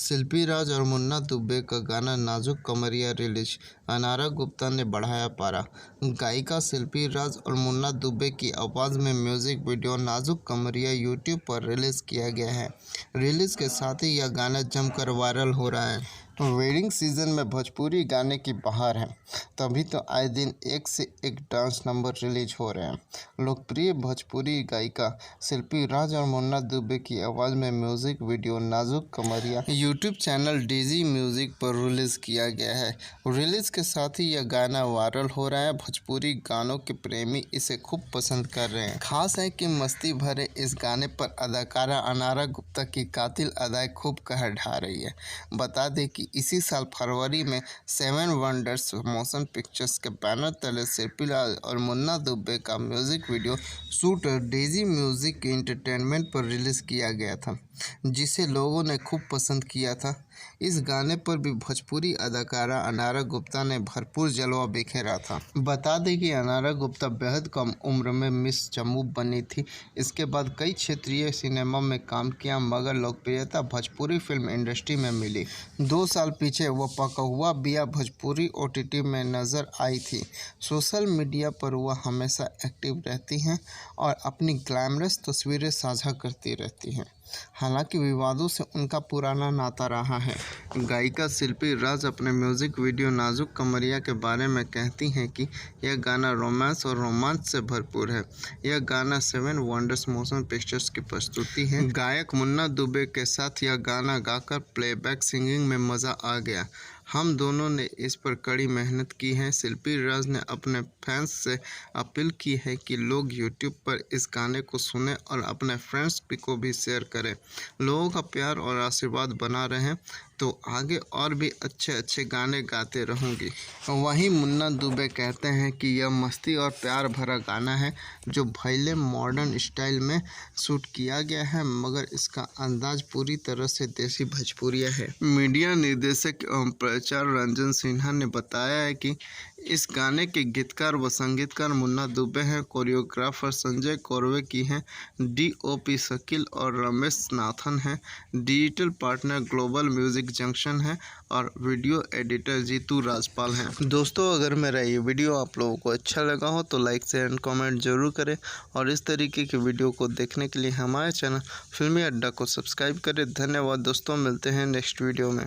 शिल्पी राज और मुन्ना दुबे का गाना नाजुक कमरिया रिलीज, अनारा गुप्ता ने बढ़ाया पारा। गायिका शिल्पी राज और मुन्ना दुबे की आवाज़ में म्यूजिक वीडियो नाजुक कमरिया यूट्यूब पर रिलीज किया गया है। रिलीज के साथ ही यह गाना जमकर वायरल हो रहा है। वेडिंग सीजन में भोजपुरी गाने की बहार है, तभी तो आए दिन एक से एक डांस नंबर रिलीज हो रहे हैं। लोकप्रिय भोजपुरी गायिका शिल्पी राज और मुन्ना दुबे की आवाज़ में म्यूजिक वीडियो नाजुक कमरिया यूट्यूब चैनल डीजी म्यूजिक पर रिलीज किया गया है। रिलीज के साथ ही यह गाना वायरल हो रहा है। भोजपुरी गानों के प्रेमी इसे खूब पसंद कर रहे हैं। खास है कि मस्ती भरे इस गाने पर अदाकारा अनारा गुप्ता की कातिल अदाएं खूब कहर ढा रही है। बता दें कि इसी साल फरवरी में 7 वंडर्स मोशन पिक्चर्स के बैनर तले शिल्पी राज और मुन्ना दुबे का music video shoot DG music entertainment पर रिलीज किया गया था, जिसे लोगों ने खूब पसंद किया था। इस गाने पर भी भोजपुरी अदाकारा अनारा गुप्ता ने भरपूर जलवा बिखेरा था। बता दें कि अनारा गुप्ता बेहद कम उम्र में मिस जम्मू बनी थी। इसके बाद कई क्षेत्रीय सिनेमा में काम किया, मगर लोकप्रियता भोजपुरी फिल्म इंडस्ट्री में मिली। 2 साल पीछे वह पकहुआ बिया भोजपुरी OTT में नजर आई थी। सोशल मीडिया पर वह हमेशा एक्टिव रहती हैं और अपनी ग्लैमरस तस्वीरें साझा करती रहती हैं। हालांकि विवादों से उनका पुराना नाता रहा है। गायिका शिल्पी राज अपने म्यूजिक वीडियो नाजुक कमरिया के बारे में कहती हैं कि यह गाना रोमांस और रोमांच से भरपूर है। यह गाना 7 वंडर्स मोशन पिक्चर्स की प्रस्तुति है। गायक मुन्ना दुबे के साथ यह गाना गाकर प्लेबैक सिंगिंग में मज़ा आ गया। हम दोनों ने इस पर कड़ी मेहनत की है। शिल्पी राज ने अपने फैंस से अपील की है कि लोग यूट्यूब पर इस गाने को सुनें और अपने फ्रेंड्स को भी शेयर करें। लोगों का प्यार और आशीर्वाद बना रहे तो आगे और भी अच्छे गाने गाते रहूँगी। वहीं मुन्ना दुबे कहते हैं कि यह मस्ती और प्यार भरा गाना है, जो भले मॉडर्न स्टाइल में शूट किया गया है, मगर इसका अंदाज पूरी तरह से देसी भोजपुरिया है। मीडिया निर्देशक एवं प्रचार रंजन सिन्हा ने बताया है कि इस गाने के गीतकार व संगीतकार मुन्ना दुबे हैं। कोरियोग्राफर संजय कौरवे की हैं। DOP शकील और रमेश नाथन हैं। Digital partner global music junction है और वीडियो एडिटर जीतू राजपाल हैं। दोस्तों, अगर मेरा ये वीडियो आप लोगों को अच्छा लगा हो तो लाइक शेयर एंड कमेंट जरूर करें और इस तरीके की वीडियो को देखने के लिए हमारे चैनल फिल्मी अड्डा को सब्सक्राइब करें। धन्यवाद दोस्तों, मिलते हैं नेक्स्ट वीडियो में।